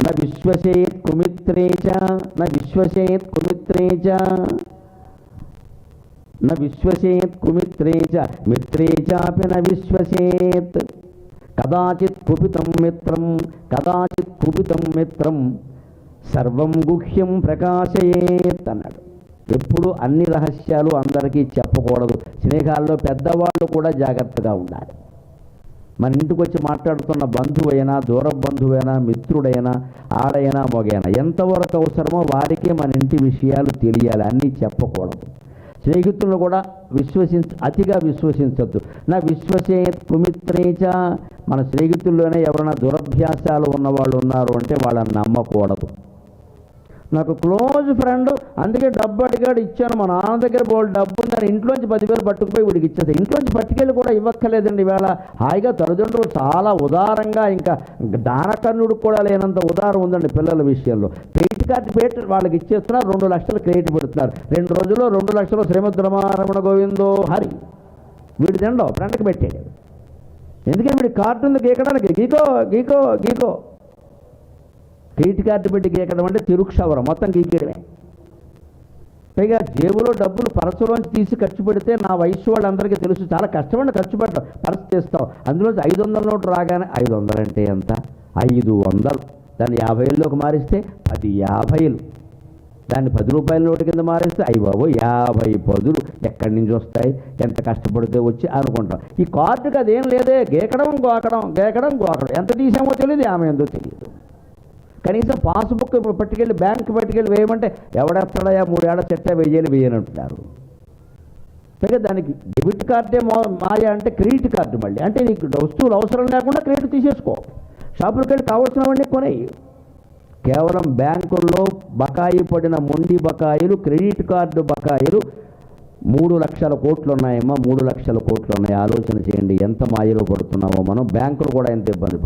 న విశ్వసేత్ కుమిత్రే చ న విశ్వసేత్ కుమిత్రే చ న విశ్వసేత్ కుమిత్రే చ మిత్రే చాపి న విశ్వసేత్ కదాచిత్ కుపితం మిత్రం సర్వం గుహ్యం ప్రకాశయేత్ అన్నాడు. ఎప్పుడు అన్ని రహస్యాలు అందరికీ చెప్పకూడదు. స్నేహాల్లో పెద్దవాళ్ళు కూడా జాగ్రత్తగా ఉండాలి. మన ఇంటికి వచ్చి మాట్లాడుతున్న బంధువైనా, దూర బంధువైనా, మిత్రుడైనా, ఆడైనా, మొగైనా ఎంతవరకు అవసరమో వారికే మన ఇంటి విషయాలు తెలియాలి. అన్నీ చెప్పకూడదు. స్నేహితులను కూడా అతిగా విశ్వసించద్దు. నా విశ్వసేత్ కుమిత్రేచ, మన స్నేహితుల్లోనే ఎవరైనా దురభ్యాసాలు ఉన్నవాళ్ళు ఉన్నారు అంటే వాళ్ళని నమ్మకూడదు. నాకు క్లోజ్ ఫ్రెండ్, అందుకే డబ్బు అడిగాడు, ఇచ్చాను. మా నాన్న దగ్గర బోల్డ్ డబ్బు ఉందని ఇంట్లోంచి 10,000 పట్టుకుపోయి వీడికి ఇచ్చేది. ఇంట్లోంచి పట్టుకెళ్ళి కూడా ఇవ్వక్కర్లేదండి. ఈవేళ హాయిగా తల్లిదండ్రులు చాలా ఉదారంగా, ఇంకా దానకర్ణుడు కూడా లేనంత ఉదారం ఉందండి పిల్లల విషయంలో. క్రెడిట్ కార్డు పెట్టి వాళ్ళకి ఇచ్చేస్తున్నారు, 2 లక్షలు క్రెడిట్ పెడుతున్నారు. 2 రోజుల్లో 2 లక్షలు శ్రీమద్ రమణ గోవిందో హరి. వీడి తిండో ఫ్రెండ్కి పెట్టాడు. ఎందుకంటే వీడి కార్డు ఉంది గీకడానికి. గీకో క్రెడిట్ కార్డు పెట్టి గీకడం అంటే తిరుక్షవరం, మొత్తం గీకేయడమే. పైగా జేబులో డబ్బులు పరచులోంచి తీసి ఖర్చు పెడితే నా వయసు వాళ్ళందరికీ తెలుసు, చాలా కష్టపడి ఖర్చు పెట్టడం. పరచు చేస్తావు, అందులోంచి 500 నోటు రాగానే 500 అంటే ఎంత? 500. దాన్ని 50లోకి మారిస్తే 10 50. దాన్ని 10 రూపాయల నోటు కింద మారిస్తే అయ్యి బాబు 50 పదులు ఎక్కడి నుంచి వస్తాయి, ఎంత కష్టపడితే వచ్చి అనుకుంటాం. ఈ కార్డుకి అదేం లేదే, గీకడం గోకడం ఎంత తీసామో తెలియదు, ఏమైందో తెలియదు. కనీసం పాస్బుక్ పట్టుకెళ్ళి బ్యాంకు పట్టుకెళ్ళి వేయమంటే ఎవడెత్తడయా 3 ఏళ్ల చెట్ట వేయనంటున్నారు. పైగా దానికి డెబిట్ కార్డే మాయ అంటే క్రెడిట్ కార్డు మళ్ళీ. అంటే నీకు వస్తువులు అవసరం లేకుండా క్రెడిట్ తీసేసుకో, షాపులకు వెళ్ళి కావాల్సినవన్నీ కొనేయి. కేవలం బ్యాంకుల్లో బకాయి పడిన మొండి బకాయిలు, క్రెడిట్ కార్డు బకాయిలు 3 లక్షల కోట్లు ఉన్నాయమ్మా. 3 లక్షల కోట్లు ఉన్నాయి. ఆలోచన చేయండి ఎంత మాయలో పడుతున్నామో మనం. బ్యాంకులు కూడా ఎంత ఇబ్బంది